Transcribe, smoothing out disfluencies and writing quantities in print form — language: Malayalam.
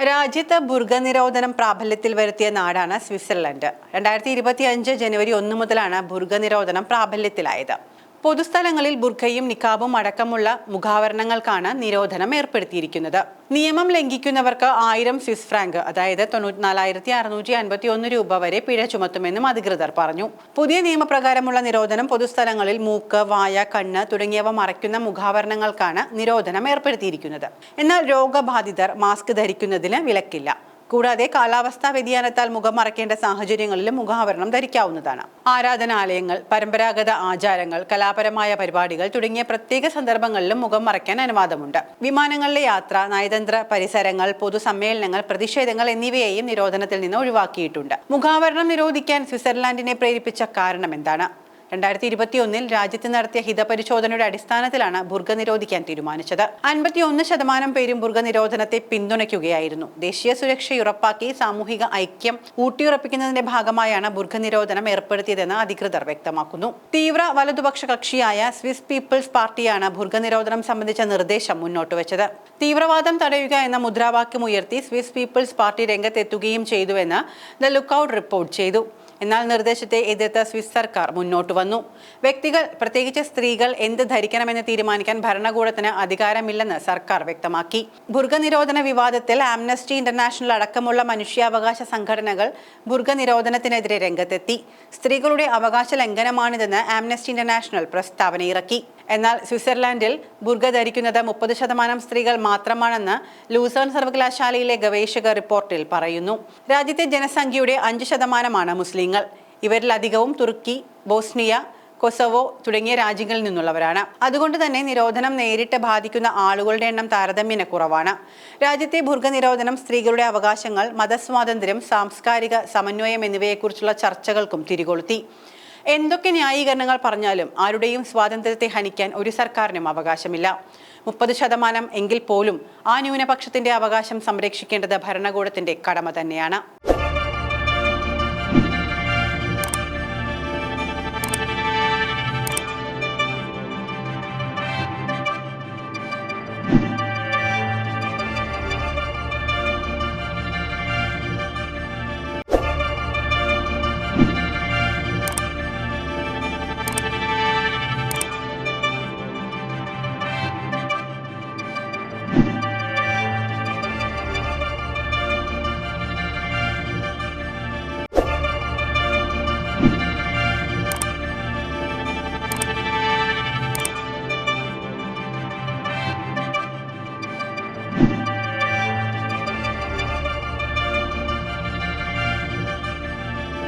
രാജ്യത്ത് ബുർഖ നിരോധനം പ്രാബല്യത്തിൽ വരുത്തിയ നാടാണ് സ്വിറ്റ്സർലൻഡ്. 2025 ജനുവരി 1 മുതലാണ് ബുർഖ നിരോധനം പ്രാബല്യത്തിലായത്. പൊതുസ്ഥലങ്ങളിൽ ബുർഖയും നിക്കാബും അടക്കമുള്ള മുഖാവരണങ്ങൾക്കാണ് നിരോധനം ഏർപ്പെടുത്തിയിരിക്കുന്നത്. നിയമം ലംഘിക്കുന്നവർക്ക് 1000 സ്വിസ് ഫ്രാങ്ക്, അതായത് 94,651 രൂപ വരെ പിഴ ചുമത്തുമെന്നും അധികൃതർ പറഞ്ഞു. പുതിയ നിയമപ്രകാരമുള്ള നിരോധനം പൊതുസ്ഥലങ്ങളിൽ മൂക്ക്, വായ, കണ്ണ് തുടങ്ങിയവ മറയ്ക്കുന്ന മുഖാവരണങ്ങൾക്കാണ് നിരോധനം ഏർപ്പെടുത്തിയിരിക്കുന്നത്. എന്നാൽ രോഗബാധിതർ മാസ്ക് ധരിക്കുന്നതിന് വിലക്കില്ല. കൂടാതെ കാലാവസ്ഥാ വ്യതിയാനത്താൽ മുഖം മറയ്ക്കേണ്ട സാഹചര്യങ്ങളിലും മുഖാവരണം ധരിക്കാവുന്നതാണ്. ആരാധനാലയങ്ങൾ, പരമ്പരാഗത ആചാരങ്ങൾ, കലാപരമായ പരിപാടികൾ തുടങ്ങിയ പ്രത്യേക സന്ദർഭങ്ങളിലും മുഖം മറയ്ക്കാൻ അനുവാദമുണ്ട്. വിമാനങ്ങളിലെ യാത്ര, നയതന്ത്ര പരിസരങ്ങൾ, പൊതുസമ്മേളനങ്ങൾ, പ്രതിഷേധങ്ങൾ എന്നിവയെയും നിരോധനത്തിൽ നിന്ന് ഒഴിവാക്കിയിട്ടുണ്ട്. മുഖാവരണം നിരോധിക്കാൻ സ്വിറ്റ്സർലാൻഡിനെ പ്രേരിപ്പിച്ച കാരണം എന്താണ്? 2021 രാജ്യത്ത് നടത്തിയ ഹിതപരിശോധനയുടെ അടിസ്ഥാനത്തിലാണ് ബുർഖ നിരോധിക്കാൻ തീരുമാനിച്ചത്. 51% പേരും ബുർഖ നിരോധനത്തെ പിന്തുണയ്ക്കുകയായിരുന്നു. ദേശീയ സുരക്ഷ ഉറപ്പാക്കി സാമൂഹിക ഐക്യം ഊട്ടിയുറപ്പിക്കുന്നതിന്റെ ഭാഗമായാണ് ബുർഖ നിരോധനം ഏർപ്പെടുത്തിയതെന്ന് അധികൃതർ വ്യക്തമാക്കുന്നു. തീവ്ര വലതുപക്ഷ കക്ഷിയായ സ്വിസ് പീപ്പിൾസ് പാർട്ടിയാണ് ബുർഖ നിരോധനം സംബന്ധിച്ച നിർദ്ദേശം മുന്നോട്ട് വെച്ചത്. തീവ്രവാദം തടയുക എന്ന മുദ്രാവാക്യം ഉയർത്തി സ്വിസ് പീപ്പിൾസ് പാർട്ടി രംഗത്തെത്തുകയും ചെയ്തുവെന്ന് ദ ലുക്ക്ഔട്ട് റിപ്പോർട്ട് ചെയ്തു. എന്നാൽ നിർദ്ദേശത്തെ എതിർത്ത് സ്വിസ് സർക്കാർ മുന്നോട്ട് വന്നു. വ്യക്തികൾ, പ്രത്യേകിച്ച് സ്ത്രീകൾ, എന്ത് ധരിക്കണമെന്ന് തീരുമാനിക്കാൻ ഭരണകൂടത്തിന് അധികാരമില്ലെന്ന് സർക്കാർ വ്യക്തമാക്കി. ബുർഖ നിരോധന വിവാദത്തിൽ ആംനസ്റ്റി ഇന്റർനാഷണൽ അടക്കമുള്ള മനുഷ്യാവകാശ സംഘടനകൾ ബുർഖ നിരോധനത്തിനെതിരെ രംഗത്തെത്തി. സ്ത്രീകളുടെ അവകാശ ലംഘനമാണിതെന്ന് ആംനസ്റ്റി ഇന്റർനാഷണൽ പ്രസ്താവന ഇറക്കി. എന്നാൽ സ്വിറ്റ്സർലാൻഡിൽ ബുർഖ ധരിക്കുന്നത് 30% സ്ത്രീകൾ മാത്രമാണെന്ന് ലൂസേൺ സർവകലാശാലയിലെ ഗവേഷക റിപ്പോർട്ടിൽ പറയുന്നു. രാജ്യത്തെ ജനസംഖ്യയുടെ 5% മുസ്ലിങ്ങൾ. ഇവരിലധികവും തുർക്കി, ബോസ്നിയ, കൊസവോ തുടങ്ങിയ രാജ്യങ്ങളിൽ നിന്നുള്ളവരാണ്. അതുകൊണ്ട് തന്നെ നിരോധനം നേരിട്ട് ബാധിക്കുന്ന ആളുകളുടെ എണ്ണം താരതമ്യേന കുറവാണ്. രാജ്യത്തെ ബുർഖ നിരോധനം സ്ത്രീകളുടെ അവകാശങ്ങൾ, മതസ്വാതന്ത്ര്യം, സാംസ്കാരിക സമന്വയം എന്നിവയെക്കുറിച്ചുള്ള ചർച്ചകൾക്കും തിരികൊളുത്തി. എന്തൊക്കെ ന്യായീകരണങ്ങൾ പറഞ്ഞാലും ആരുടെയും സ്വാതന്ത്ര്യത്തെ ഹനിക്കാൻ ഒരു സർക്കാരിനും അവകാശമില്ല. 30% എങ്കിൽ പോലും ആ ന്യൂനപക്ഷത്തിന്റെ അവകാശം സംരക്ഷിക്കേണ്ടത് ഭരണകൂടത്തിന്റെ കടമ തന്നെയാണ്.